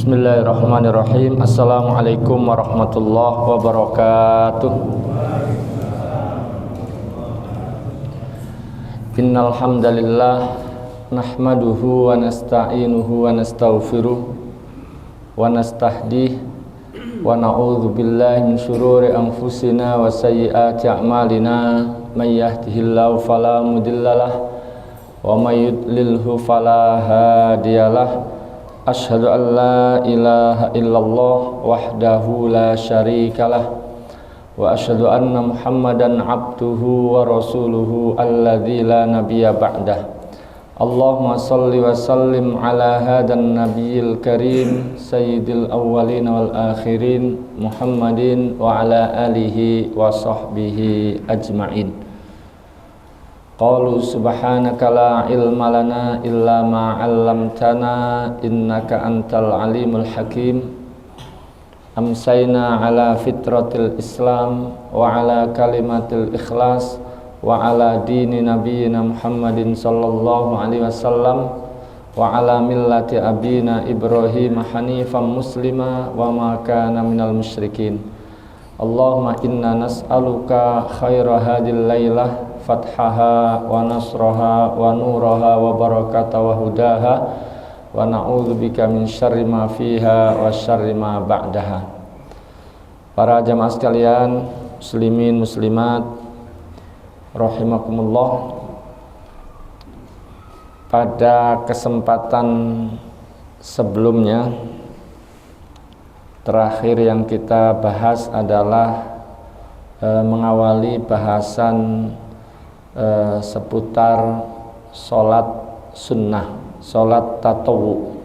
Bismillahirrahmanirrahim. Assalamualaikum warahmatullahi wabarakatuh. Innal hamdalillah nahmaduhu wa nasta'inuhu wa nastaghfiruh wa nastahdihi wa na'udzu billahi min syururi anfusina wa sayyiati a'malina. May yahdihillahu fala mudhillalah wa may yudlilhu fala hadiyalah. Asyhadu an la ilaha illallah wahdahu la syarikalah wa asyhadu anna Muhammadan abduhu wa rasuluhu alladzi la nabiyya ba'dah. Allahumma shalli wa sallim ala hadan nabiyil karim sayyidil awwalin wal akhirin Muhammadin wa ala alihi wa sahbihi ajma'in. Qalu subhanaka la ilma lana illa ma 'allamtana innaka antal alimul hakim. Amsayna ala fitratil islam wa ala kalimatil ikhlas wa ala dini nabiyyina Muhammadin sallallahu alaihi wasallam wa ala millati abina Ibrahim hanifan muslima wa ma kana minal musyrikin. Allahumma inna nas'aluka khaira hadil lailah fathaha wa nasraha wa nuraha wa barakata wa hudaha wa na'udzubika min syarri ma fiha wa syarri ma ba'daha. Para jamaah sekalian, muslimin muslimat rahimakumullah, pada kesempatan sebelumnya terakhir yang kita bahas adalah mengawali bahasan seputar sholat sunnah, sholat tatawu.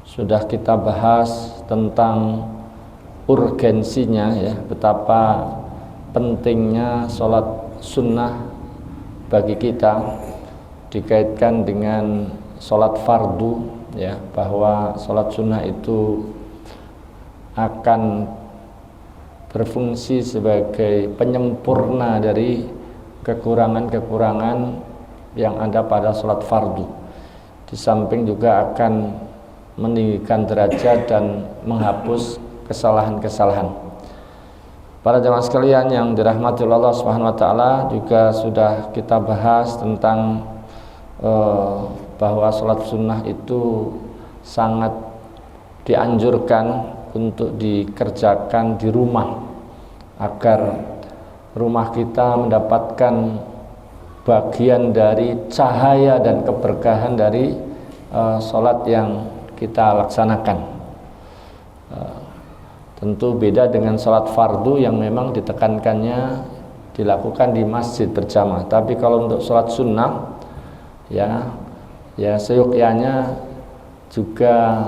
Sudah kita bahas tentang urgensinya, ya, betapa pentingnya sholat sunnah bagi kita dikaitkan dengan sholat fardu, ya, bahwa sholat sunnah itu akan berfungsi sebagai penyempurna dari kekurangan-kekurangan yang ada pada sholat fardu. Di samping juga akan meninggikan derajat dan menghapus kesalahan-kesalahan. Para jamaah sekalian yang dirahmati Allah Subhanahu wa taala, juga sudah kita bahas tentang bahwa sholat sunnah itu sangat dianjurkan untuk dikerjakan di rumah agar rumah kita mendapatkan bagian dari cahaya dan keberkahan dari sholat yang kita laksanakan. Tentu beda dengan sholat fardu yang memang ditekankannya dilakukan di masjid berjamaah. Tapi kalau untuk sholat sunnah, ya seyukyanya juga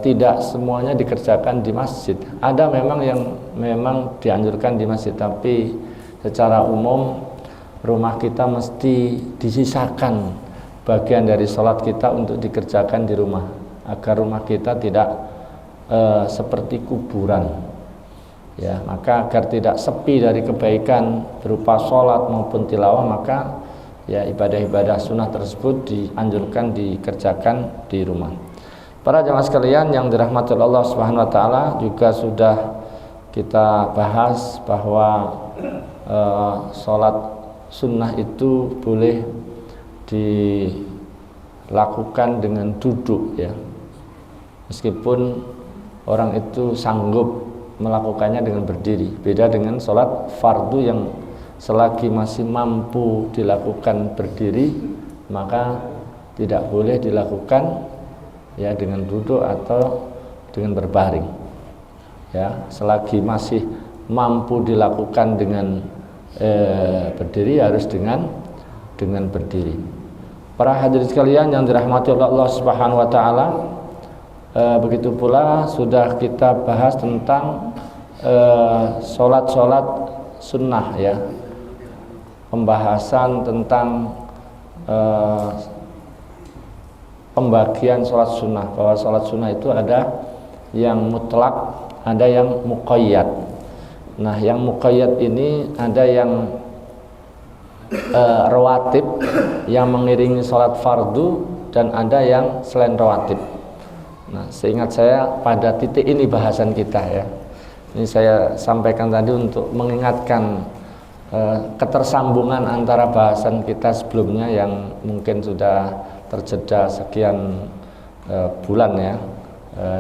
tidak semuanya dikerjakan di masjid. Ada memang yang memang dianjurkan di masjid, tapi secara umum rumah kita mesti disisakan bagian dari sholat kita untuk dikerjakan di rumah, agar rumah kita tidak seperti kuburan, ya. Maka agar tidak sepi dari kebaikan berupa sholat maupun tilawah, maka ya ibadah-ibadah sunnah tersebut dianjurkan dikerjakan di rumah. Para jamaah sekalian yang dirahmati Allah Subhanahu wa taala, juga sudah kita bahas bahwa sholat sunnah itu boleh dilakukan dengan duduk, ya. Meskipun orang itu sanggup melakukannya dengan berdiri. Beda dengan sholat fardu yang selagi masih mampu dilakukan berdiri, maka tidak boleh dilakukan, ya, dengan duduk atau dengan berbaring, ya. Selagi masih mampu dilakukan dengan berdiri, harus dengan berdiri. Para hadirin sekalian yang dirahmati Allah Subhanahu wa taala, begitu pula sudah kita bahas tentang sholat sunnah, ya. Pembahasan tentang pembagian sholat sunnah, bahwa sholat sunnah itu ada yang mutlak, ada yang muqayyad. Nah, yang muqayyad ini ada yang rawatib yang mengiringi sholat fardu, dan ada yang selain rawatib. Nah, seingat saya pada titik ini bahasan kita ya. Ini saya sampaikan tadi untuk mengingatkan ketersambungan antara bahasan kita sebelumnya yang mungkin sudah terjeda sekian bulan ya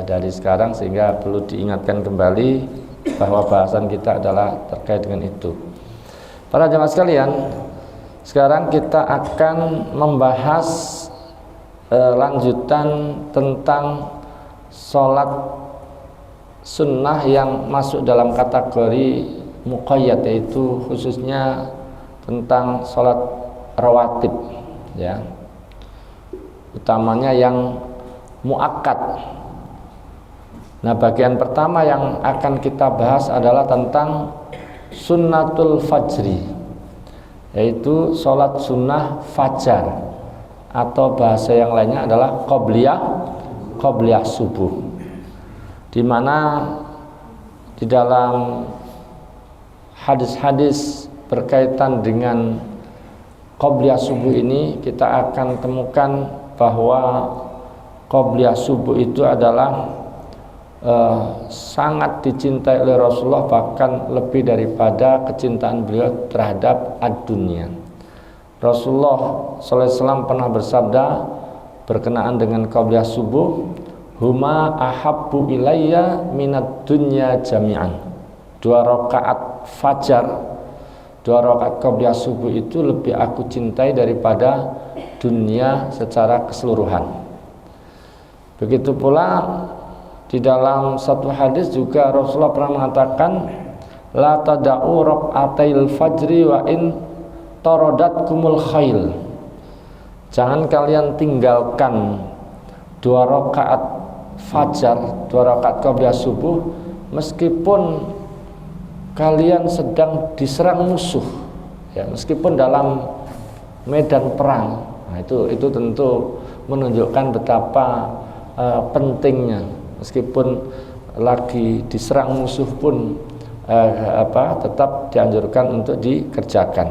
dari sekarang, sehingga perlu diingatkan kembali bahwa bahasan kita adalah terkait dengan itu. Para jemaah sekalian, sekarang kita akan membahas lanjutan tentang sholat sunnah yang masuk dalam kategori muqayyad, yaitu khususnya tentang sholat rawatib ya, utamanya yang muakkad. Nah, bagian pertama yang akan kita bahas adalah tentang sunnatul fajri, yaitu sholat sunnah fajar, atau bahasa yang lainnya adalah qobliyah subuh, di mana di dalam hadis-hadis berkaitan dengan qobliyah subuh ini kita akan temukan bahwa qobliyah subuh itu adalah sangat dicintai oleh Rasulullah, bahkan lebih daripada kecintaan beliau terhadap ad-dunya. Rasulullah SAW pernah bersabda berkenaan dengan qobliyah subuh, huma ahabbu ilayya minad dunya jami'an. 2 rakaat fajar, 2 rakaat qobliyah subuh itu lebih aku cintai daripada dunia secara keseluruhan. Begitu pula di dalam satu hadis juga Rasulullah pernah mengatakan, la tada'u rak'atail fajri wa in taradatkumul khail. Jangan kalian tinggalkan 2 rakaat fajar, 2 rakaat qobliyah subuh, meskipun kalian sedang diserang musuh ya, meskipun dalam medan perang. Nah, itu tentu menunjukkan betapa pentingnya, meskipun lagi diserang musuh pun tetap dianjurkan untuk dikerjakan.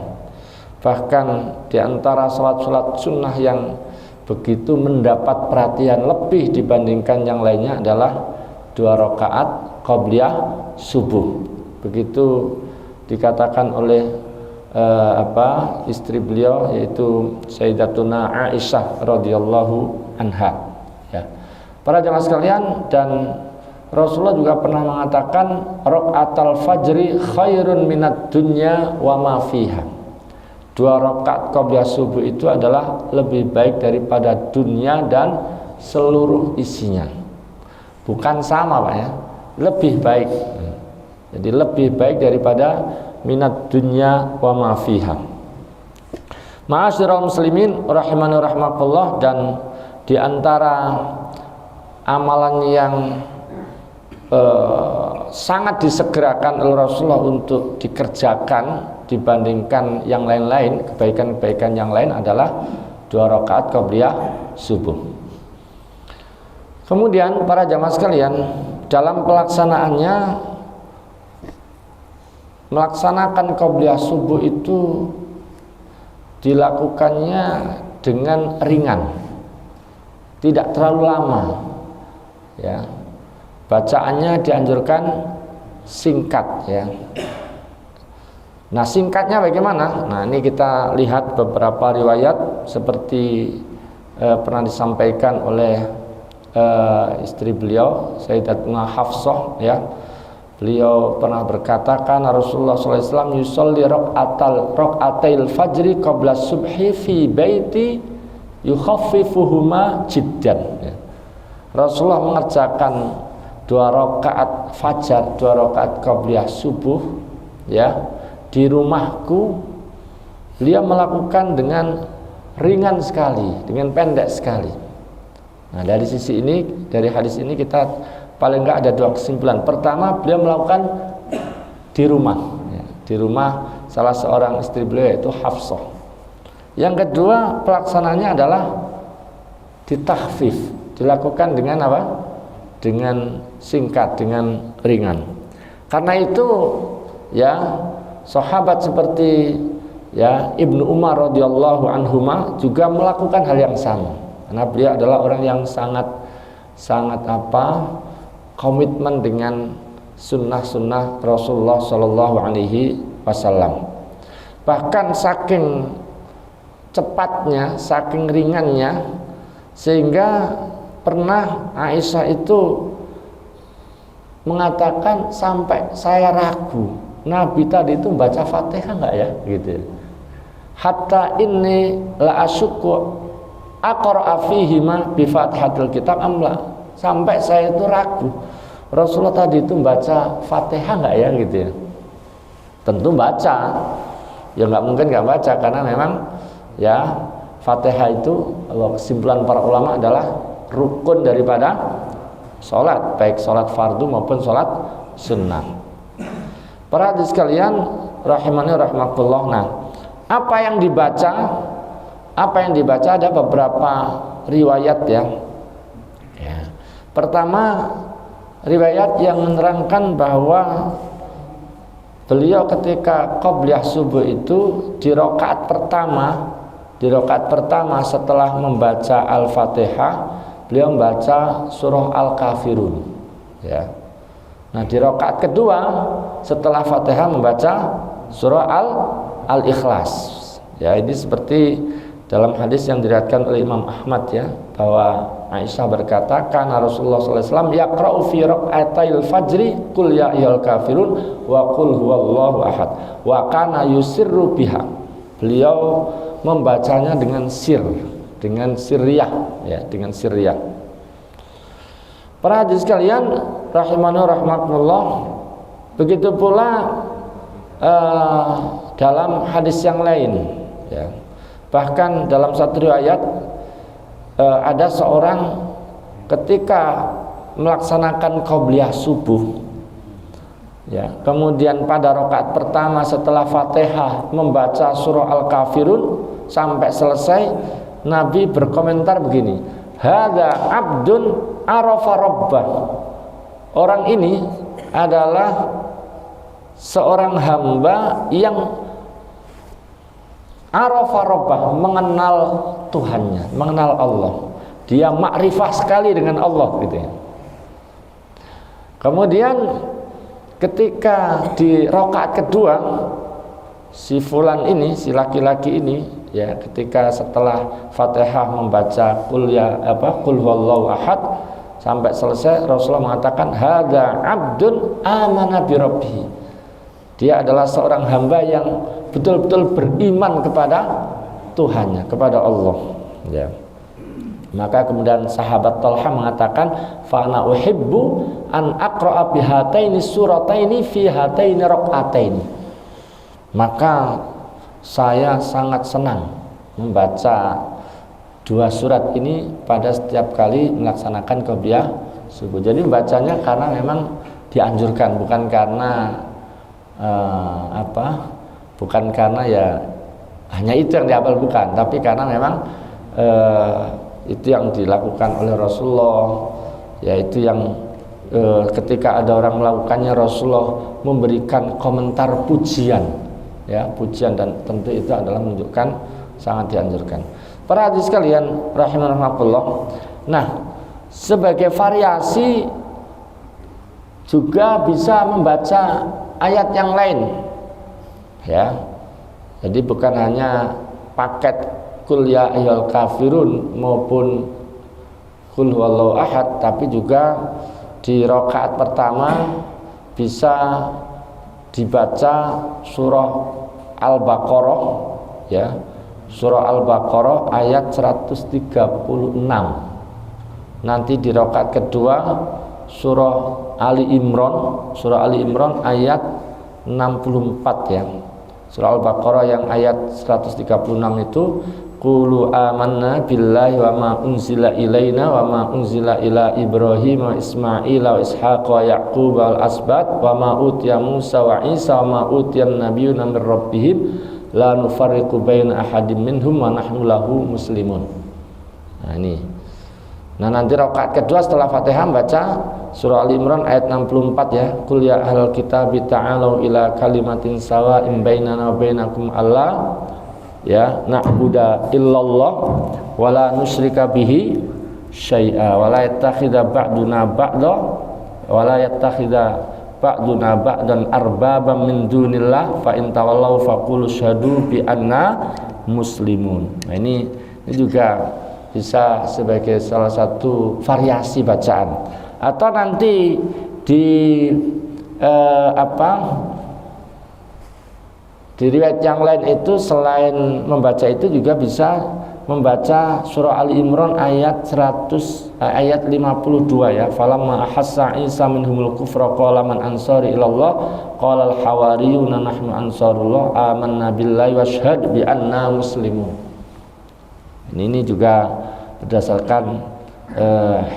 Bahkan di antara salat-salat sunnah yang begitu mendapat perhatian lebih dibandingkan yang lainnya adalah 2 rakaat qobliyah subuh. Begitu dikatakan oleh istri beliau, yaitu Sayyidatuna Aisyah radhiyallahu anha ya. Para jemaah sekalian, dan Rasulullah juga pernah mengatakan rakaatul fajri khairun minad dunya wa ma fiha. 2 rakaat qobliyah subuh itu adalah lebih baik daripada dunia dan seluruh isinya. Bukan sama Pak ya, lebih baik. Jadi lebih baik daripada minat dunya wa ma fiha. Ma'asyiral muslimin rahimani rahimakumullah, dan di antara amalan yang sangat disegerakan oleh Rasulullah untuk dikerjakan dibandingkan yang lain-lain, kebaikan-kebaikan yang lain adalah 2 rakaat qobliyah subuh. Kemudian para jamaah sekalian, dalam pelaksanaannya, melaksanakan qobliyah subuh itu dilakukannya dengan ringan, tidak terlalu lama ya. Bacaannya dianjurkan singkat ya. Nah, singkatnya bagaimana? Nah, ini kita lihat beberapa riwayat seperti pernah disampaikan oleh istri beliau Sayyidatuna Hafsah ya. Beliau pernah berkata, kan Rasulullah SAW yusolli rak'atail fajri qabla subhi fi baiti yukhaffifuhuma jiddan ya. Rasulullah mengerjakan 2 rakaat fajar, 2 rakaat qobliyah subuh ya, di rumahku. Beliau melakukan dengan ringan sekali, dengan pendek sekali. Nah, dari sisi ini, dari hadis ini kita paling enggak ada 2 kesimpulan. Pertama, beliau melakukan di rumah ya, di rumah salah seorang istri beliau, yaitu Hafsah. Yang kedua, pelaksananya adalah ditakhfif, dilakukan dengan apa? Dengan singkat, dengan ringan. Karena itu ya, sahabat seperti ya Ibnu Umar radhiyallahu anhuma juga melakukan hal yang sama. Karena beliau adalah orang yang sangat sangat komitmen dengan sunnah-sunnah Rasulullah Shallallahu Alaihi Wasallam. Bahkan saking cepatnya, saking ringannya, sehingga pernah Aisyah itu mengatakan sampai saya ragu Nabi tadi itu baca Fatihah enggak ya, gitu. Hatta inni la asyukku aqra'a fihi ma bi Fatihatil kitab amla. Sampai saya itu ragu Rasulullah tadi itu baca Fatihah enggak ya, gitu ya. Tentu baca. Ya enggak mungkin enggak baca, karena memang ya Fatihah itu kesimpulan para ulama adalah rukun daripada sholat, baik sholat fardu maupun sholat sunnah. Para hadirin sekalian rahimani rahimakumullah. Nah, apa yang dibaca ada beberapa riwayat ya. Pertama, riwayat yang menerangkan bahwa beliau ketika qobliyah subuh itu di rakaat pertama setelah membaca Al-Fatihah, beliau membaca surah Al-Kafirun ya. Nah, di rakaat kedua setelah Fatihah membaca surah Al-Ikhlas. Ya, ini seperti dalam hadis yang diriwayatkan oleh Imam Ahmad ya, bahwa Aisyah berkata, "Kana Rasulullah sallallahu alaihi wasallam yaqra'u fi rak'atail fajri qul ya ayyuhal kafirun wa qul huwallahu ahad wa kana yusirru biha." Beliau membacanya dengan sirriyah ya, dengan sirriyah. Para hadirin sekalian rahimani rahimakumullah, begitu pula dalam hadis yang lain ya. Bahkan dalam satu riwayat ada seorang ketika melaksanakan qobliyah subuh ya, kemudian pada rakaat pertama setelah Fatihah membaca surah Al-Kafirun sampai selesai, Nabi berkomentar begini, "Hadza 'abdun arafa rabbah." Orang ini adalah seorang hamba yang arafa rabbah, mengenal Tuhannya, mengenal Allah. Dia makrifah sekali dengan Allah gitu ya. Kemudian ketika di rakaat kedua, si fulan ini, si laki-laki ini ya, ketika setelah Fatihah membaca qul huwallahu ahad sampai selesai, Rasulullah mengatakan, "Hadza 'abdun amana bi rabbih." Dia adalah seorang hamba yang betul-betul beriman kepada Tuhannya, kepada Allah ya. Maka kemudian sahabat Talha mengatakan, "Fa ana uhibbu an aqra'a bihataini surataini fi hataini rak'ataini." Maka saya sangat senang membaca dua surat ini pada setiap kali melaksanakan qobliyah subuh. Jadi membacanya karena memang dianjurkan, bukan karena bukan karena ya hanya itu yang dihafal, bukan, tapi karena memang itu yang dilakukan oleh Rasulullah, yaitu yang ketika ada orang melakukannya, Rasulullah memberikan komentar pujian ya, pujian, dan tentu itu adalah menunjukkan sangat dianjurkan. Para hadirin sekalian rahimakumullah. Nah, sebagai variasi juga bisa membaca ayat yang lain ya. Jadi bukan hanya paket qul ya ayyuhal kafirun maupun qul huwallahu ahad, tapi juga di rakaat pertama bisa dibaca surah Al-Baqarah ya. Surah Al-Baqarah ayat 136. Nanti di rakaat kedua surah Ali Imran ayat 64 ya. Surah Al-Baqarah yang ayat 136 itu, qulu amanna billahi wa ma unzila ilaina wa ma unzila ila Ibrahim wa Ismail wa Ishaq wa Yaqub wal asbat wa ma utiya Musa wa Isa wa ma utiyan nabiyyuna min rabbihim la nufarriqu baina ahadin minhum wa nahnu lahu muslimun. Nah ini. Nah, nanti rakaat kedua setelah Fatihah baca surah Al-Imran ayat 64 ya. Qul ya ahlal kitabi ta'alu ila kalimatin sawa'in bainana wa bainakum alla ya na'budu illallah wa la nusyrika bihi syai'a wa la yattakhidha ba'duna ba'da wa la yattakhidha ba'duna ba'dan arbaban min dunillah fa in tawallaw faqulu syahadu bi anna muslimun. Nah, ini juga bisa sebagai salah satu variasi bacaan. Atau nanti di di riwayat yang lain itu selain membaca itu juga bisa membaca surah Ali Imran ayat 52 ya. Falamma ahassa Isa minhumul kufra qala man ansari ilallah qala al hawariyuna nahnu ansarullah amanna billahi washhad bi anna muslimun. Ini juga berdasarkan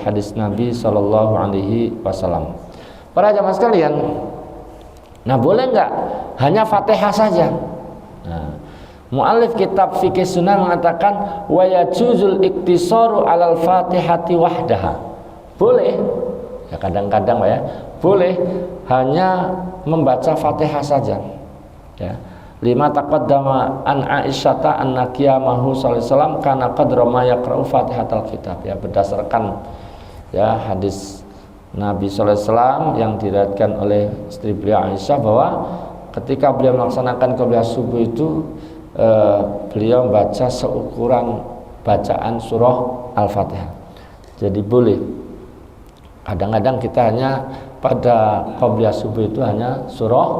hadis Nabi sallallahu alaihi wasallam. Para jamaah sekalian, nah boleh enggak hanya Fatihah saja? Nah, mu'allif kitab fikih sunnah mengatakan wa yajuzul iktisaru alal fatihati wahdaha. Boleh, ya kadang-kadang ya, boleh hanya membaca Fatihah saja. Ya. Lima taqaddama an Aisyata anna qiyamahu sallallahu alaihi wasallam kana qadra ma yaqra'u Fatihatal kitab. Ya, berdasarkan ya hadis Nabi sallallahu alaihi wasallam yang diriwayatkan oleh istri beliau Aisyah bahwa ketika beliau melaksanakan qobliyah subuh itu beliau membaca seukuran bacaan surah Al-Fatihah. Jadi boleh. Kadang-kadang kita hanya pada qobliyah subuh itu hanya surah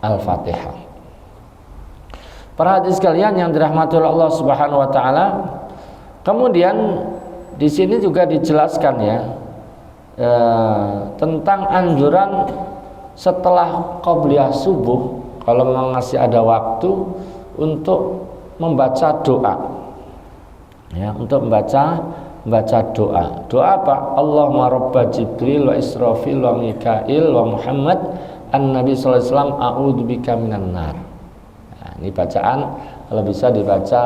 Al-Fatihah. Para hadis sekalian yang dirahmati oleh Allah Subhanahu wa taala, kemudian di sini juga dijelaskan ya tentang anjuran setelah qobliyah subuh kalau masih ada waktu untuk membaca doa ya, untuk membaca doa. Doa apa? Allahumma rabba Jibril wa Israfil wa Mikail wa Muhammad an-Nabi sallallahu alaihi wasallam a'udzubika minan nar. Nah, ini bacaan kalau bisa dibaca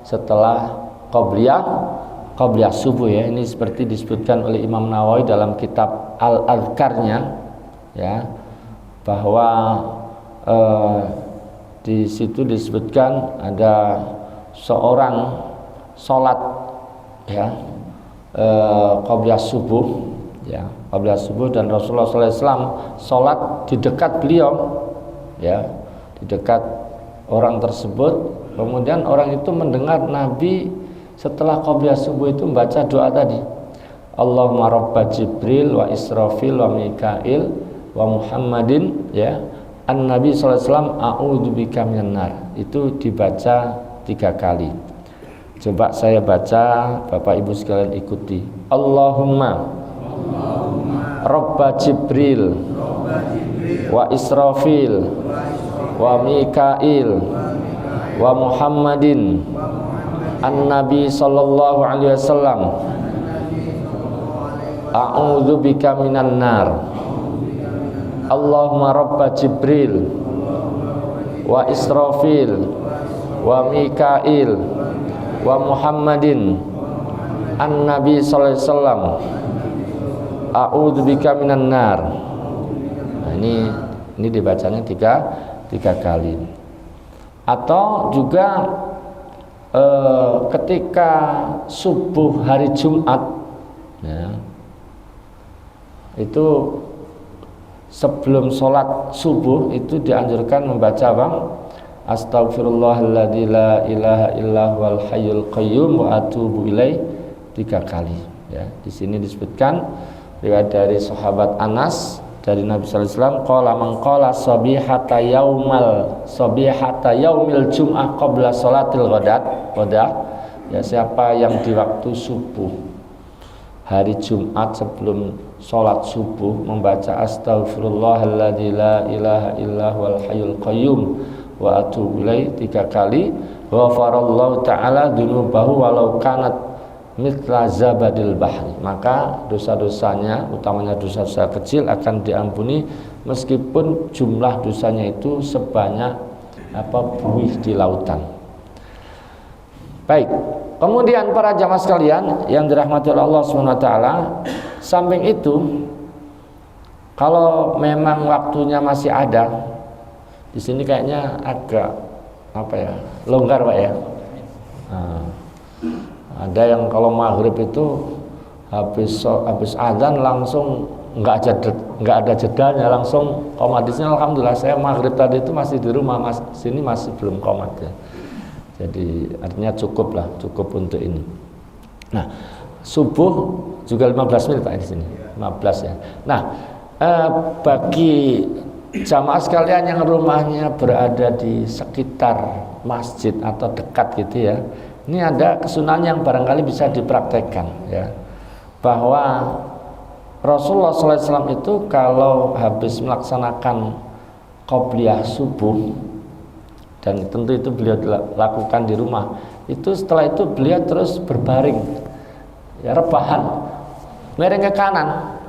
setelah qobliyah subuh ya. Ini seperti disebutkan oleh Imam Nawawi dalam kitab Al-Adhkarnya ya, bahwa di situ disebutkan ada seorang sholat ya qobliyah subuh ya, qobliyah subuh, dan Rasulullah SAW sholat di dekat beliau ya, di dekat orang tersebut. Kemudian orang itu mendengar Nabi setelah qobliyah subuh itu membaca doa tadi, Allahumma rabba Jibril wa Israfil wa Mikail wa Muhammadin ya an-Nabi sallallahu alaihi wasallam a'udzubika minan nar. Itu dibaca 3 kali. Coba saya baca, Bapak Ibu sekalian ikuti. Allahumma rabba Jibril wa Israfil wa Mikail wa Muhammadin an-Nabi sallallahu alaihi wasallam a'udzubika minan nar. Allahumma rabba Jibril wa Israfil wa Mikail wa Muhammadin an-Nabi sallallahu alaihi wasallam a'udzubika minan nar. Nah, ini dibacanya tiga kali. Atau juga ketika subuh hari Jumat ya, itu sebelum sholat subuh itu dianjurkan membaca apa? Astaghfirullahalladzi la ilaha illallah hayyul qayyum wa atubu ilaih 3 kali ya. Di sini disebutkan riwayat dari sahabat Anas dari Nabi sallallahu alaihi wasallam, qala man qala sabihata yaumil jum'ah qabla sholatil ghadah ya, siapa yang di waktu subuh hari Jumat sebelum sholat subuh membaca astaghfirullahalladzi la ilaha illallahul hayyul qayyum wa atubu ilaih 3 kali, ghafarallahu ta'ala dzunubahu walau kanat mithla zabadil bahri, maka dosa-dosanya utamanya dosa-dosa kecil akan diampuni meskipun jumlah dosanya itu sebanyak buih di lautan. Baik, kemudian para jamaah sekalian yang dirahmati oleh Allah Subhanahu wa taala, samping itu kalau memang waktunya masih ada, di sini kayaknya agak longgar Pak ya. Nah, ada yang kalau maghrib itu habis azan langsung nggak ada jedanya, langsung qomat. Di sini alhamdulillah saya maghrib tadi itu masih di rumah, sini masih belum qomat ya. Jadi artinya cukup untuk ini. Nah, subuh juga 15 menit Pak di sini. 15 ya. Nah, bagi jamaah sekalian yang rumahnya berada di sekitar masjid atau dekat gitu ya. Ini ada kesunahan yang barangkali bisa dipraktekkan ya. Bahwa Rasulullah SAW itu kalau habis melaksanakan qobliyah subuh, dan tentu itu beliau lakukan di rumah, itu setelah itu beliau terus berbaring ya, rebahan miring ke kanan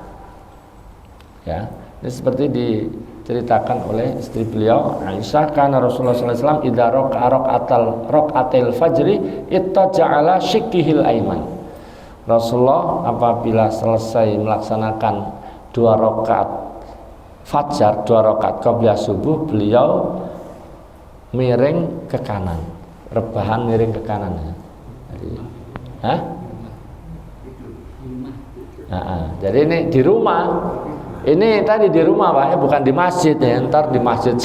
ya. Ini seperti diceritakan oleh istri beliau Aisyah, karena Rasulullah SAW idza raqa'atal fajri ittaja'ala shiqqihil aiman. Rasulullah apabila selesai melaksanakan 2 rakaat fajar, 2 rakaat qobliyah subuh, beliau miring ke kanan, rebahan miring ke kanan ya. Jadi ini di rumah. Ini tadi di rumah Pak ya, bukan di masjid ya, ntar di masjid.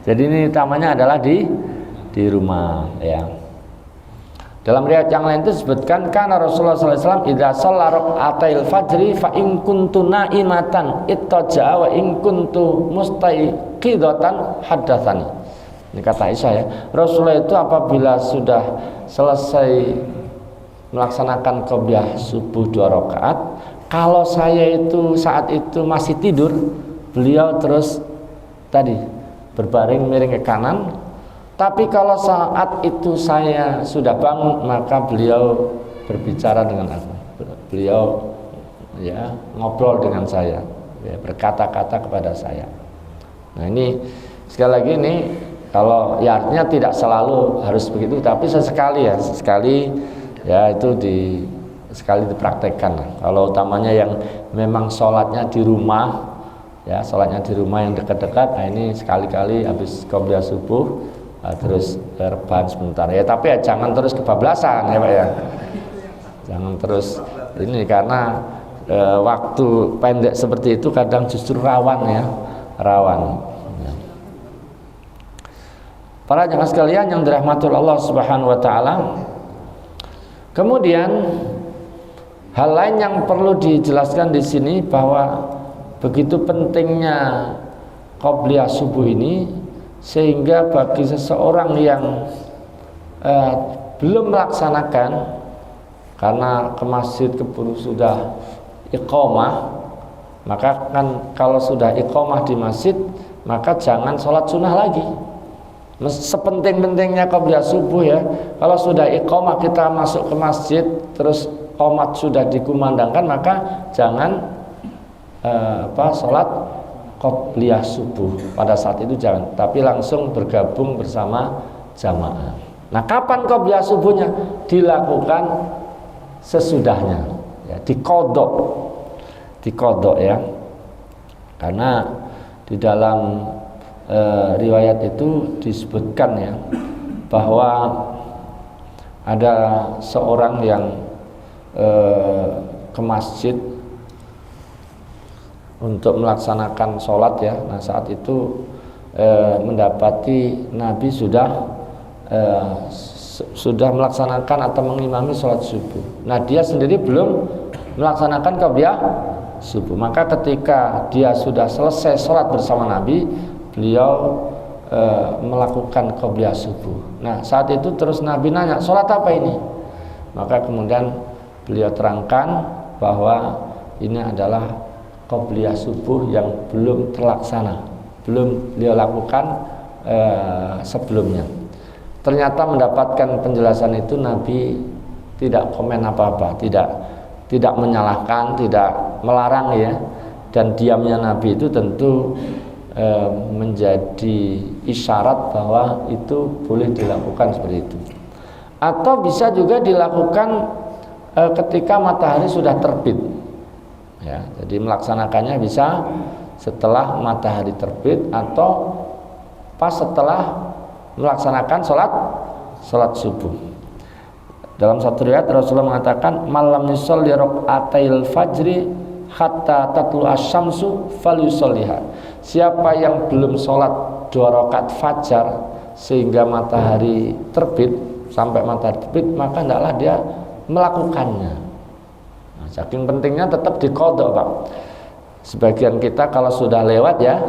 Jadi ini utamanya adalah di rumah ya. Dalam riwayat yang lain itu disebutkan karena Rasulullah SAW idza shalla raka'atil fajri fa in kuntu naimatan ittaja wa in kuntu mustaiqidatan haddatsani. Ini kata Aisyah ya. Rasulullah itu apabila sudah selesai melaksanakan qobliyah subuh 2 rakaat, kalau saya itu saat itu masih tidur, beliau terus tadi berbaring miring ke kanan. Tapi kalau saat itu saya sudah bangun, maka beliau berbicara dengan aku. Beliau ya ngobrol dengan saya, ya, berkata-kata kepada saya. Nah ini sekali lagi ini kalau ya artinya tidak selalu harus begitu, tapi sesekali ya itu sekali dipraktekkan. Kalau utamanya yang memang sholatnya di rumah, ya sholatnya di rumah yang dekat-dekat, nah ini sekali-kali habis qobliyah subuh terus rebahan sebentar ya, tapi ya jangan terus kebablasan ya Pak ya, jangan terus ini karena waktu pendek seperti itu kadang justru rawan ya. Para jamaah sekalian yang dirahmati Allah Subhanahu wa taala. Kemudian hal lain yang perlu dijelaskan di sini bahwa begitu pentingnya qobliyah subuh ini, sehingga bagi seseorang yang belum melaksanakan karena ke masjid keburu sudah iqamah, maka kan kalau sudah iqamah di masjid maka jangan sholat sunnah lagi. Sepenting-pentingnya qobliyah subuh ya, kalau sudah iqamah kita masuk ke masjid terus qomat sudah dikumandangkan, maka jangan sholat qobliyah subuh pada saat itu jangan, tapi langsung bergabung bersama jamaah. Nah, kapan qobliyah subuhnya? Dilakukan sesudahnya ya, dikodok ya, karena di dalam riwayat itu disebutkan ya bahwa ada seorang yang ke masjid untuk melaksanakan sholat ya. Nah saat itu mendapati Nabi sudah melaksanakan atau mengimami sholat subuh. Nah dia sendiri belum melaksanakan qobliyah subuh. Maka ketika dia sudah selesai sholat bersama Nabi, beliau melakukan qobliyah subuh. Nah saat itu terus Nabi nanya, sholat apa ini? Maka kemudian beliau terangkan bahwa ini adalah qobliyah subuh yang belum terlaksana, belum beliau lakukan sebelumnya. Ternyata mendapatkan penjelasan itu Nabi tidak komen apa-apa, tidak menyalahkan, tidak melarang ya. Dan diamnya Nabi itu tentu menjadi isyarat bahwa itu boleh dilakukan seperti itu. Atau bisa juga dilakukan ketika matahari sudah terbit ya, jadi melaksanakannya bisa setelah matahari terbit atau pas setelah melaksanakan sholat subuh. Dalam satu riwayat Rasulullah mengatakan, malam yusolli raq'atail fajri hatta tatlu asyamsu falyusolliha. Siapa yang belum sholat 2 rakaat fajar sehingga matahari terbit, sampai matahari terbit, maka hendaklah dia melakukannya. Nah, saking pentingnya tetap diqadha, Pak. Sebagian kita kalau sudah lewat ya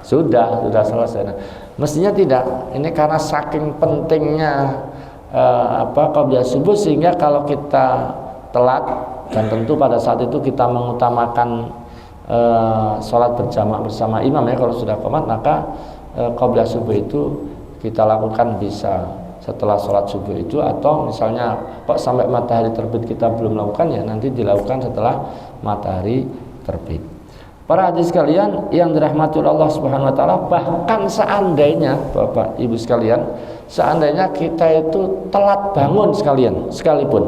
sudah selesai. Nah, mestinya tidak. Ini karena saking pentingnya qabliyah subuh, sehingga kalau kita telat, dan tentu pada saat itu kita mengutamakan sholat berjamaah bersama imam ya, kalau sudah qomat, maka qabliyah subuh itu kita lakukan bisa setelah sholat subuh itu, atau misalnya kok sampai matahari terbit kita belum lakukan, ya nanti dilakukan setelah matahari terbit. Para hadirin sekalian yang dirahmati Allah Subhanahu wa taala, bahkan seandainya Bapak Ibu sekalian, seandainya kita itu telat bangun sekalipun,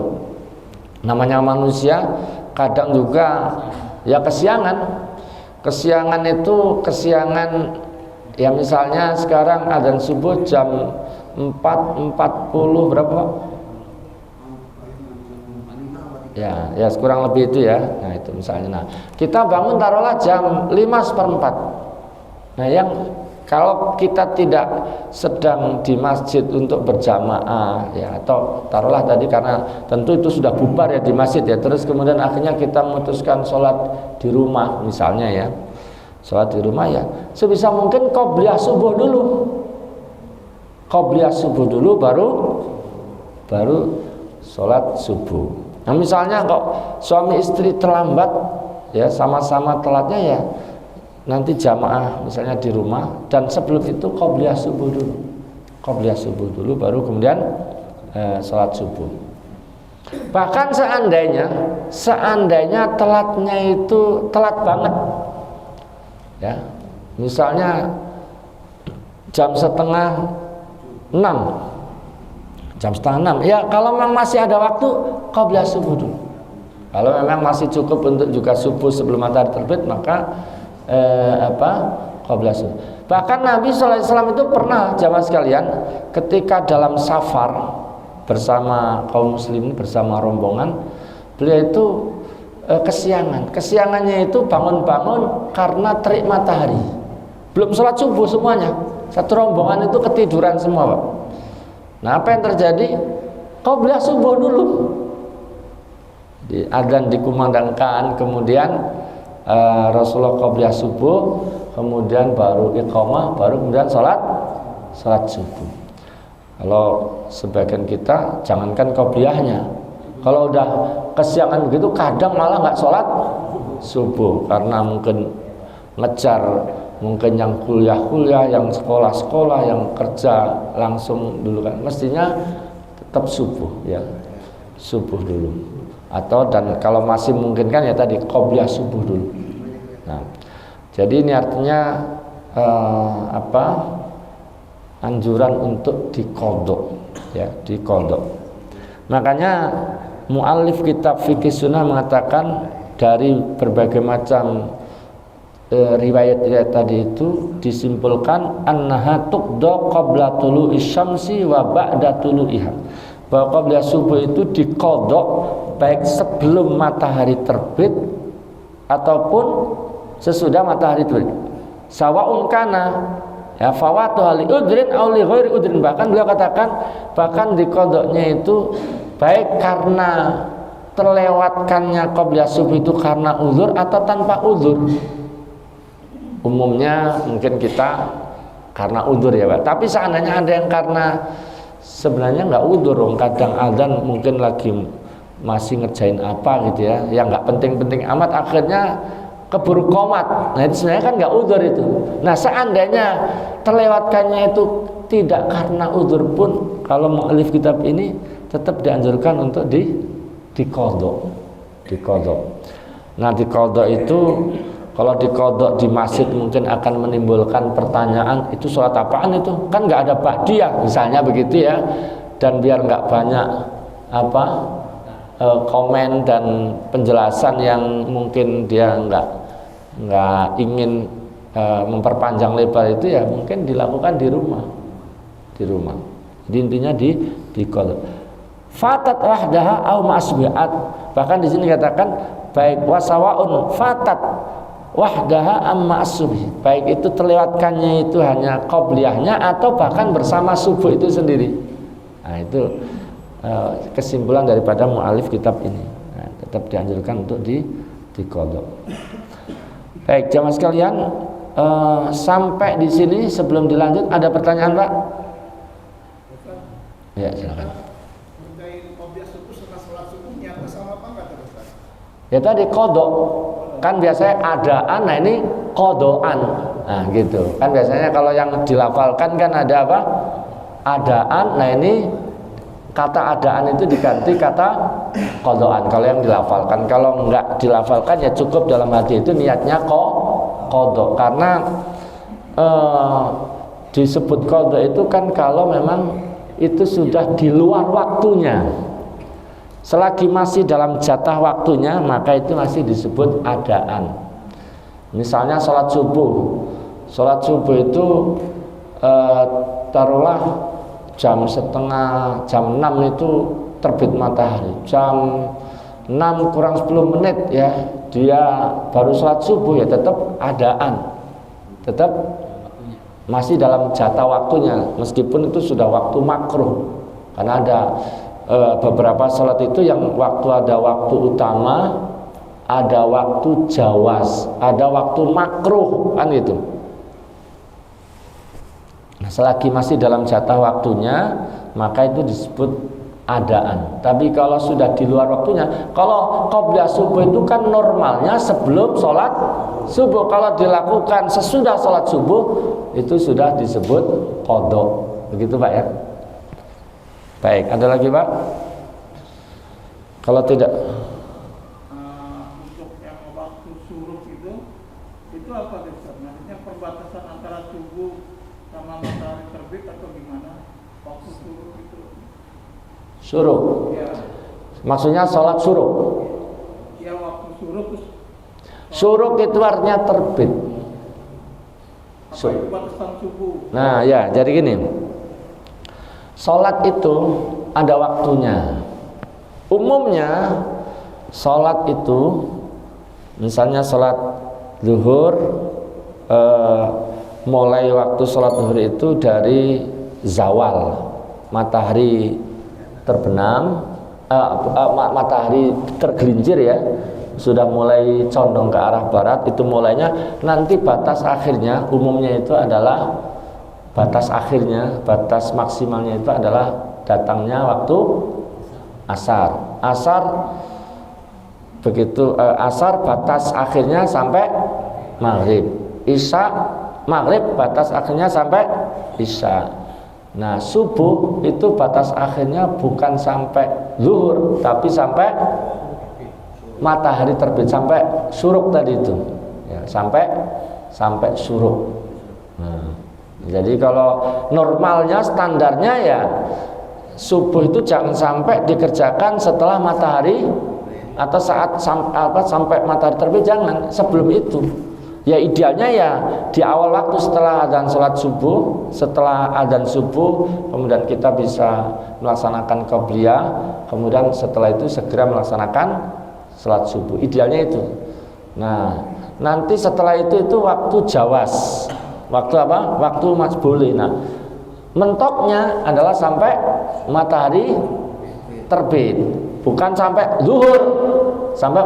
namanya manusia kadang juga ya kesiangan itu ya, misalnya sekarang adzan subuh jam 4.40 berapa? Ya kurang lebih itu ya. Nah itu misalnya, nah kita bangun taruhlah jam 5:04. Nah yang kalau kita tidak sedang di masjid untuk berjamaah ya, atau taruhlah tadi karena tentu itu sudah bubar ya di masjid ya, terus kemudian akhirnya kita memutuskan sholat di rumah misalnya ya, sholat di rumah ya, sebisa mungkin qabliyah subuh dulu baru sholat subuh. Nah misalnya kok suami istri terlambat ya, sama-sama telatnya ya, nanti jamaah misalnya di rumah, dan sebelum itu qabliyah subuh dulu baru kemudian sholat subuh. Bahkan seandainya telatnya itu telat banget ya, misalnya jam setengah 6 ya, kalau memang masih ada waktu qabliyah subuh dulu. Kalau memang masih cukup untuk juga subuh sebelum matahari terbit, maka qabliyah subuh. Bahkan Nabi SAW itu pernah, jamaah sekalian, ketika dalam safar bersama kaum muslimin, bersama rombongan, beliau itu kesiangannya itu bangun-bangun karena terik matahari, belum sholat subuh semuanya, satu rombongan itu ketiduran semua, Pak. Nah apa yang terjadi? Qabliyah subuh dulu, adzan dikumandangkan, kemudian Rasulullah qabliyah subuh, kemudian baru iqamah, baru kemudian sholat subuh. Kalau sebagian kita jangankan qabliyahnya, kalau udah kesiangan begitu kadang malah nggak sholat subuh karena mungkin ngejar, mungkin yang kuliah, yang sekolah, yang kerja langsung dulu kan. Mestinya tetap subuh ya, subuh dulu. Atau dan kalau masih mungkin kan ya tadi qabliyah subuh dulu. Nah, jadi ini artinya anjuran untuk diqadha ya, diqadha. Makanya muallif kitab Fiqh Sunnah mengatakan dari berbagai macam riwayat tadi itu disimpulkan annaha tuqda qabla tulu'i syamsi wa ba'da tulu'iha, bahwa qabliyah subuh itu diqadha baik sebelum matahari terbit ataupun sesudah matahari terbit, sawa'un kana ya fawatu hali udrin aw li ghairi udrin. Bahkan beliau katakan bahkan diqadhanya itu baik karena terlewatkannya qabliyah subuh itu karena uzur atau tanpa uzur. Umumnya mungkin kita karena udzur ya Pak, tapi seandainya ada yang karena sebenarnya nggak udzur, kadang adzan mungkin lagi masih ngerjain apa gitu ya, yang nggak penting-penting amat, akhirnya keburu qomat. Nah itu sebenarnya kan nggak udzur itu. Nah seandainya terlewatkannya itu tidak karena udzur pun, kalau mu'allif kitab ini tetap dianjurkan untuk diqadha. Nah diqadha itu, kalau diqadha di masjid mungkin akan menimbulkan pertanyaan, itu sholat apaan itu? Kan nggak ada ba'diyah misalnya begitu ya. Dan biar nggak banyak komen dan penjelasan yang mungkin dia nggak ingin memperpanjang lebar itu ya, mungkin dilakukan di rumah. Jadi intinya diqadha. fatat wahdaha au ma'asbihat. Bahkan di sini katakan baik wasawaun fatat wahdaha amma as-subhi, baik itu terlewatkannya itu hanya qobliyahnya atau bahkan bersama subuh itu sendiri. Nah itu kesimpulan daripada mu'alif kitab ini. Nah, tetap dianjurkan untuk diqadha. Baik jamaah sekalian, sampai di sini sebelum dilanjut ada pertanyaan Pak? Ya silakan. Ya tadi kodok kan biasanya adaan, nah ini kodoan, nah gitu kan biasanya kalau yang dilafalkan kan ada apa? Adaan, nah ini kata adaan itu diganti kata kodoan kalau yang dilafalkan. Kalau enggak dilafalkan ya cukup dalam hati itu niatnya kodok, karena disebut kodok itu kan kalau memang itu sudah di luar waktunya. Selagi masih dalam jatah waktunya maka itu masih disebut adaan. Misalnya sholat subuh itu taruhlah jam 6 itu terbit matahari, jam 6 kurang 10 menit ya dia baru sholat subuh, ya tetap adaan, tetap masih dalam jatah waktunya meskipun itu sudah waktu makruh. Karena ada beberapa sholat itu yang ada waktu utama, ada waktu jawas, ada waktu makruh kan gitu. Nah, selagi masih dalam jatah waktunya maka itu disebut adaan. Tapi kalau sudah di luar waktunya, kalau qobliyah subuh itu kan normalnya sebelum sholat subuh, kalau dilakukan sesudah sholat subuh itu sudah disebut qadha. Begitu Pak ya. Baik, ada lagi Pak? Kalau tidak untuk yang waktu syuruk itu apa Ustaz? Maksudnya perbatasan antara subuh sama matahari terbit atau gimana? Waktu syuruk itu. Syuruk? Ya. Maksudnya sholat syuruk? Ya, waktu syuruk. Syuruk itu artinya terbit. Apa itu batasan subuh? Nah ya, jadi gini, sholat itu ada waktunya. Umumnya sholat itu, misalnya sholat zuhur, mulai waktu sholat zuhur itu dari zawal, matahari terbenam, matahari tergelincir ya, sudah mulai condong ke arah barat, itu mulainya. Nanti batas akhirnya umumnya itu adalah batas akhirnya, batas maksimalnya itu adalah datangnya waktu asar. Begitu asar batas akhirnya sampai maghrib. Isya maghrib batas akhirnya sampai isya. Nah subuh itu batas akhirnya bukan sampai zuhur tapi sampai matahari terbit, sampai syuruk tadi itu ya, sampai syuruk. Nah, jadi kalau normalnya standarnya ya subuh itu jangan sampai dikerjakan setelah matahari atau saat sampai matahari terbit, jangan, sebelum itu. Ya idealnya ya di awal waktu setelah adzan sholat subuh, setelah adzan subuh kemudian kita bisa melaksanakan qobliyah, kemudian setelah itu segera melaksanakan sholat subuh, idealnya itu. Nah nanti setelah itu waktu jawas, waktu apa? Waktu mas boleh. Nah mentoknya adalah sampai matahari terbit, bukan sampai zuhur, sampai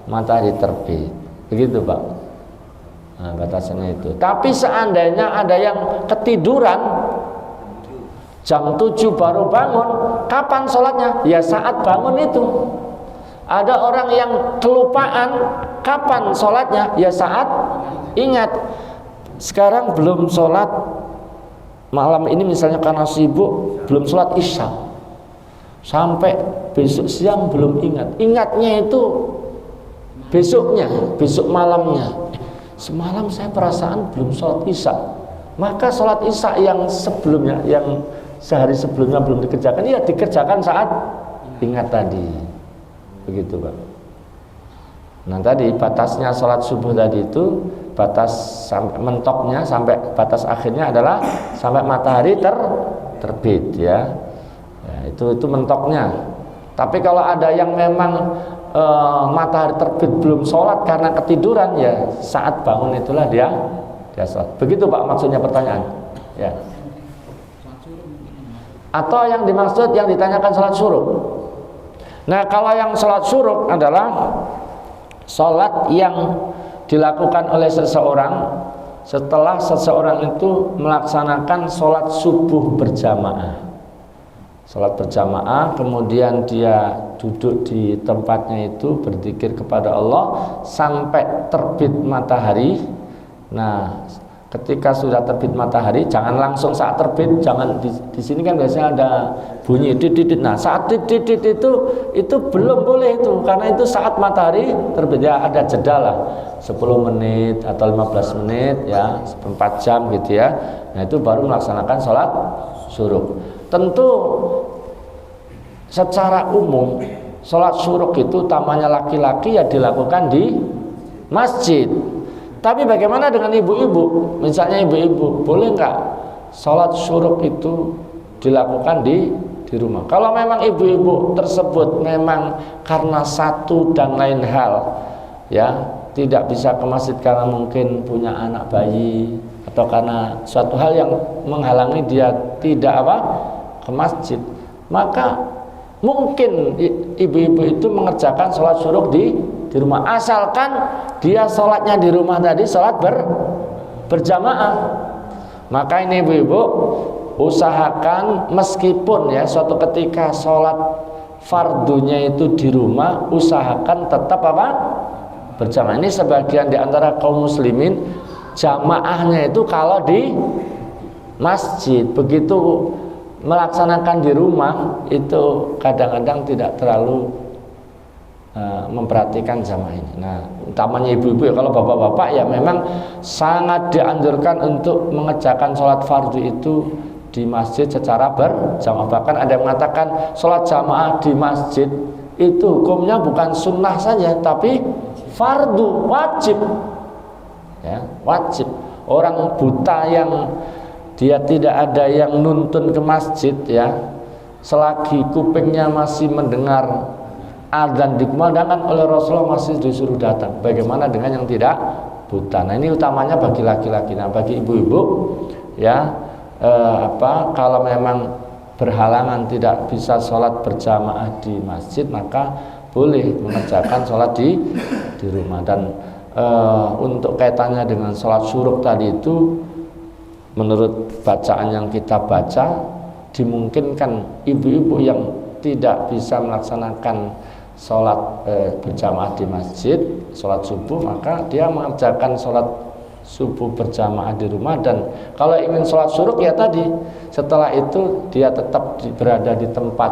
matahari terbit. Begitu Pak. Nah, batasannya itu. Tapi seandainya ada yang ketiduran jam 7 baru bangun, kapan sholatnya? Ya saat bangun itu. Ada orang yang kelupaan, kapan sholatnya? Ya saat ingat. Sekarang belum sholat malam ini misalnya karena sibuk, belum sholat isya, sampai besok siang belum ingatnya itu besoknya, besok malamnya. Semalam saya perasaan belum sholat isya, maka sholat isya yang sebelumnya, yang sehari sebelumnya belum dikerjakan, ya dikerjakan saat ingat tadi. Begitu Pak. Nah tadi batasnya sholat subuh tadi itu, batas sampai mentoknya, sampai batas akhirnya adalah sampai matahari terbit ya. itu mentoknya. Tapi kalau ada yang memang matahari terbit belum sholat karena ketiduran, ya saat bangun itulah dia sholat. Begitu Pak maksudnya pertanyaan. Ya. Atau yang dimaksud yang ditanyakan sholat syuruk. Nah kalau yang sholat syuruk adalah sholat yang dilakukan oleh seseorang setelah seseorang itu melaksanakan sholat subuh berjamaah. Sholat berjamaah, kemudian dia duduk di tempatnya itu berzikir kepada Allah sampai terbit matahari. Nah, ketika sudah terbit matahari, jangan langsung saat terbit, jangan di sini kan biasanya ada bunyi titit. Nah, saat titit itu belum boleh itu, karena itu saat matahari terbit, ya ada jeda lah 10 menit atau 15 menit ya, 4 jam gitu ya. Nah, itu baru melaksanakan sholat syuruk. Tentu secara umum sholat syuruk itu utamanya laki-laki ya dilakukan di masjid. Tapi bagaimana dengan ibu-ibu? Misalnya ibu-ibu, boleh nggak sholat syuruk itu dilakukan di rumah? Kalau memang ibu-ibu tersebut memang karena satu dan lain hal, ya tidak bisa ke masjid karena mungkin punya anak bayi atau karena suatu hal yang menghalangi dia tidak ke masjid, maka mungkin ibu-ibu itu mengerjakan sholat syuruk di rumah, asalkan dia sholatnya di rumah tadi sholat berjamaah. Maka ini ibu-ibu usahakan meskipun ya suatu ketika sholat fardunya itu di rumah, usahakan tetap berjamaah. Ini sebagian di antara kaum muslimin jamaahnya itu kalau di masjid, begitu melaksanakan di rumah itu kadang-kadang tidak terlalu memperhatikan jamaah ini. Nah, utamanya ibu-ibu ya, kalau bapak-bapak ya memang sangat dianjurkan untuk mengerjakan sholat fardu itu di masjid secara berjamaah. Bahkan ada yang mengatakan sholat jamaah di masjid itu hukumnya bukan sunnah saja, tapi fardu, wajib. Ya, wajib. Orang buta yang dia tidak ada yang nuntun ke masjid ya, selagi kupingnya masih mendengar adzan dikumandangkan oleh Rasulullah masih disuruh datang. Bagaimana dengan yang tidak buta? Nah, ini utamanya bagi laki-laki. Nah, bagi ibu-ibu ya kalau memang berhalangan tidak bisa sholat berjamaah di masjid, maka boleh mengerjakan sholat di rumah. Dan untuk kaitannya dengan sholat syuruk tadi itu, menurut bacaan yang kita baca, dimungkinkan ibu-ibu yang tidak bisa melaksanakan sholat berjamaah di masjid, sholat subuh, maka dia mengerjakan sholat subuh berjamaah di rumah. Dan kalau ingin sholat syuruk ya tadi, setelah itu dia tetap berada di tempat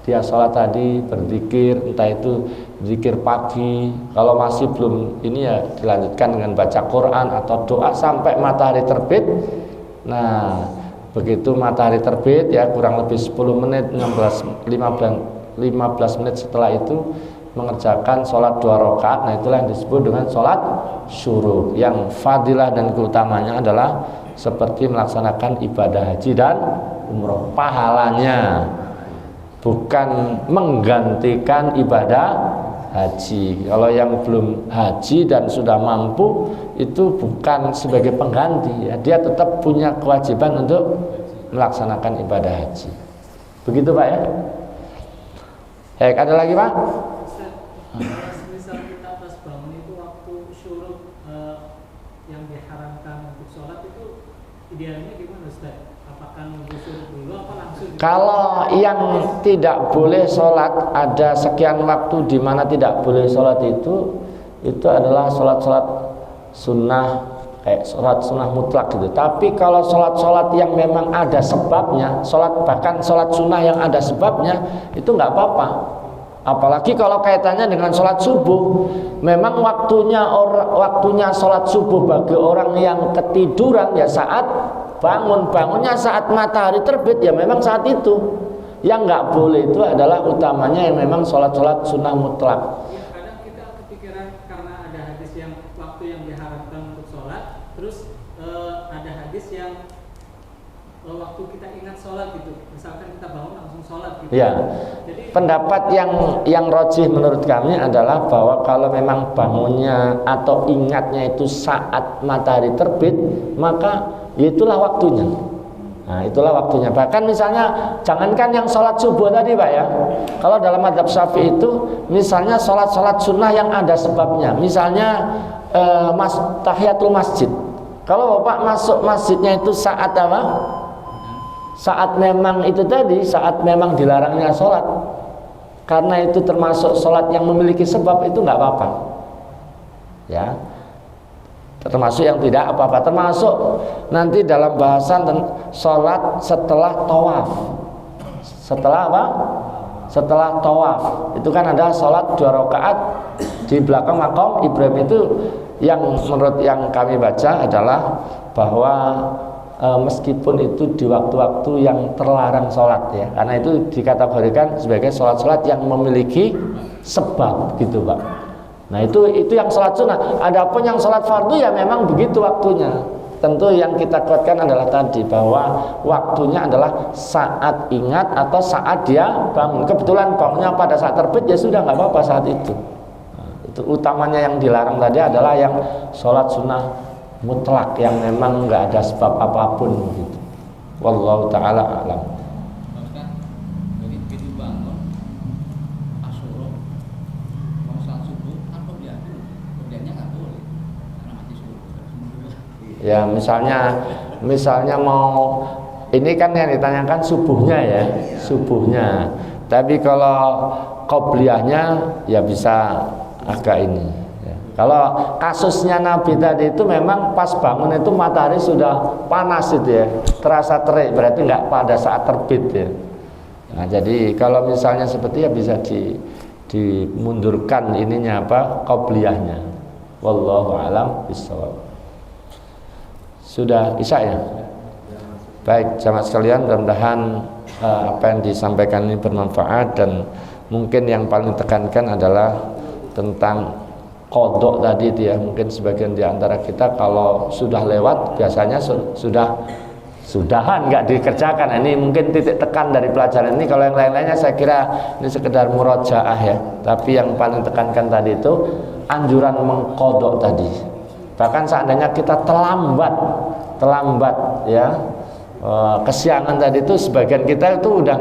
dia sholat tadi, berzikir, entah itu zikir pagi, kalau masih belum ini ya dilanjutkan dengan baca Quran atau doa sampai matahari terbit. Nah, begitu matahari terbit ya kurang lebih 10 menit, 15 menit setelah itu mengerjakan sholat 2 rakaat. Nah, itulah yang disebut dengan sholat syuruk, yang fadilah dan keutamanya adalah seperti melaksanakan ibadah haji dan umroh, pahalanya bukan menggantikan ibadah haji. Kalau yang belum haji dan sudah mampu itu bukan sebagai pengganti ya, dia tetap punya kewajiban untuk melaksanakan ibadah haji. Begitu Pak ya. Ada lagi Pak? Misal kita pas bangun itu waktu syuruk yang diharamkan untuk sholat itu idealnya gimana Ustaz? Apakah nunggu syuruk dulu apa langsung? Kalau yang tidak boleh sholat, ada sekian waktu di mana tidak boleh sholat itu adalah sholat-sholat sunnah, kayak sholat sunnah mutlak gitu. Tapi kalau sholat-sholat yang memang ada sebabnya, bahkan sholat sunnah yang ada sebabnya, itu nggak apa-apa. Apalagi kalau kaitannya dengan sholat subuh, memang waktunya sholat subuh bagi orang yang ketiduran ya saat bangunnya saat matahari terbit, ya memang saat itu. Yang nggak boleh itu adalah utamanya yang memang sholat-sholat sunnah mutlak. Ya, kadang kita kepikiran karena ada hadis yang waktu yang diharapkan untuk sholat, terus ada hadis yang waktu kita ingat sholat gitu, misalkan kita bangun langsung sholat gitu. Ya. Jadi Pendapat yang rajih menurut kami adalah bahwa kalau memang bangunnya atau ingatnya itu saat matahari terbit, maka itulah waktunya. Nah, itulah waktunya. Bahkan misalnya jangankan yang sholat subuh tadi Pak ya, kalau dalam mazhab Syafi'i itu misalnya sholat sunnah yang ada sebabnya, misalnya tahiyatul masjid. Kalau Bapak masuk masjidnya itu saat apa? Saat memang itu tadi, saat memang dilarangnya sholat, karena itu termasuk sholat yang memiliki sebab, itu nggak apa-apa ya, termasuk yang tidak apa-apa. Termasuk nanti dalam bahasan sholat setelah tawaf. Setelah apa? Setelah tawaf itu kan ada sholat 2 rakaat di belakang makam Ibrahim. Itu yang menurut yang kami baca adalah bahwa meskipun itu di waktu-waktu yang terlarang sholat ya, karena itu dikategorikan sebagai sholat-sholat yang memiliki sebab gitu Pak. Nah itu yang sholat sunnah. Adapun yang sholat fardu ya memang begitu waktunya. Tentu yang kita kuatkan adalah tadi bahwa waktunya adalah saat ingat atau saat dia bangun. Kebetulan bangunnya pada saat terbit ya sudah nggak apa-apa saat itu. Nah, itu utamanya yang dilarang tadi adalah yang sholat sunnah mutlak yang memang nggak ada sebab apapun gitu. Wallahu taala alam. Jadi begitu bangun asyura mau salat subuh kan qobliyah dulu. Qobliyahnya nggak boleh karena mati subuh. Ya misalnya mau ini kan yang ditanyakan subuhnya ya, subuhnya. Tapi kalau qobliyahnya ya bisa agak ini. Ya. Kalau kasusnya Nabi tadi itu memang pas bangun itu matahari sudah panas itu ya, terasa terik, berarti nggak pada saat terbit ya. Nah jadi kalau misalnya seperti ya bisa dimundurkan ininya apa qobliyahnya. Wallahu alam bishawab. Sudah isya ya? Baik jamaah sekalian, mudah-mudahan apa yang disampaikan ini bermanfaat. Dan mungkin yang paling tekankan adalah tentang kodok tadi itu ya. Mungkin sebagian di antara kita kalau sudah lewat biasanya sudahan nggak dikerjakan. Ini mungkin titik tekan dari pelajaran ini. Kalau yang lain-lainnya saya kira ini sekedar murojaah ya. Tapi yang paling tekankan tadi itu anjuran mengkodok tadi. Bahkan seandainya kita terlambat ya, kesiangan tadi itu sebagian kita itu udah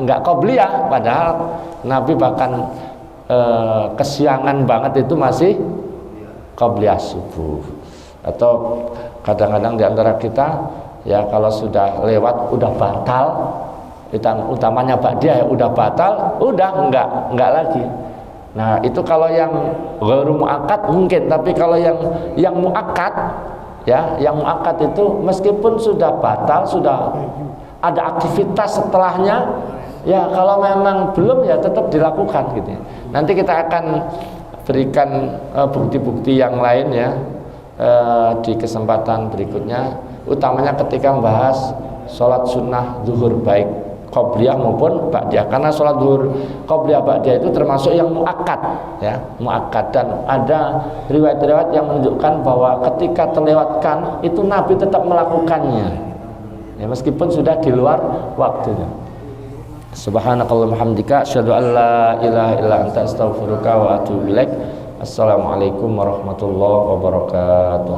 nggak qobliyah, padahal Nabi bahkan kesiangan banget itu masih qobliyah subuh. Atau kadang-kadang di antara kita ya kalau sudah lewat udah batal, utamanya ba'diyah ya, udah batal, udah enggak lagi. Nah itu kalau yang ghairu muakkad mungkin, tapi kalau yang muakkad ya, yang muakkad itu meskipun sudah batal, sudah ada aktivitas setelahnya ya, kalau memang belum ya tetap dilakukan gitu ya. Nanti kita akan berikan bukti-bukti yang lain ya di kesempatan berikutnya, utamanya ketika membahas sholat sunnah zuhur baik qobliyah maupun ba'diyah, karena sholat zuhur qobliyah ba'diyah itu termasuk yang muakkad ya, muakkad. Dan ada riwayat-riwayat yang menunjukkan bahwa ketika terlewatkan itu Nabi tetap melakukannya ya, meskipun sudah di luar waktunya. Subhanakallahumma hamdika asyhadu an la ilaha illa anta astaghfiruka wa atubu ilaik. Assalamualaikum warahmatullahi wabarakatuh.